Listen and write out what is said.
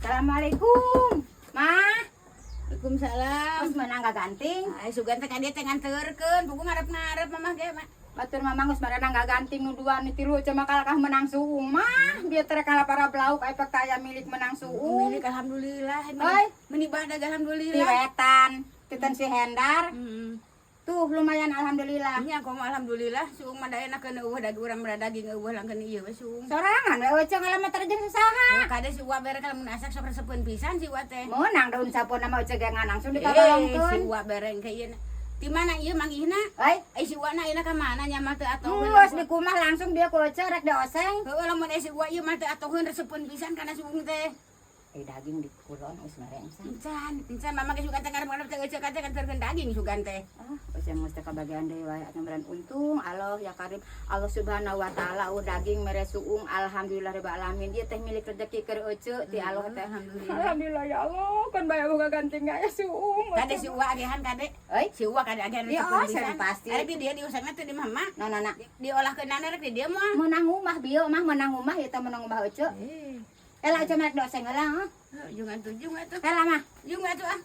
Assalamualaikum. Ma. Waalaikumsalam. Geus meunang gaganting. Ai sugan teh ka dieu teh nganteurkeun, pugu ngarep-ngarep mamah ge mah. Batur mamang geus meunang gaganting nu dua nu tilu cuma kalkah menang suung mah. Bieu teh kala para belauk aya taya milik menang suung. Milik alhamdulillah. Oi, Meuni badag Ti alhamdulillah. wetan, titen si Hendar. Heeh. Tuh lumayan alhamdulillah. Nya komo alhamdulillah suung mah da enakeun eueuh urang daging eueuh langkeun ieu we suung. Sorangan we cenah ngalamat terjadi saha. Kade si Uwa bere kalau mun asak sok resepeun pisan si Uwa teh. Meunang daun sapona mah cegah langsung Si dikabawangkeun. Uwa bereng ka ieu. Di mana ieu manggihna? Oi, Si Uwa na ieu ka mana nya mah teu atoheun. geus di kumah langsung dia ku rek dioseng. Heueuh lamun si Uwa ieu mah teu atoheun resepeun pisan kana suung teh. Daging dikulon geus merengsang. Encan mama ge sugan teh ngarep-ngarep teh eceuk teh kanterkeun daging sugan teh. Usia mesti kebagian deui wae atuh meureun untung Allah ya karim Allah Subhanahu wa taala daging mere suung alhamdulillah rabbil alamin ieu teh milik rezeki keur euceuk ti Allah teh alhamdulillah ya Allah kan bae boga ganting aya suung Kade si Uwa agehan kade. euy Si Uwa kade agehan Ya, resepeun saya pisan. pasti. Ari di dieu diusahna teh di mama. nana Diolahkeun rek di dieu mah. menang rumah bieu mah menang rumah ieu teh menang rumah euceuk ela cuma rek doseng heula Jungan tuh, jungan tuh. ela mah Jungan tuh ah.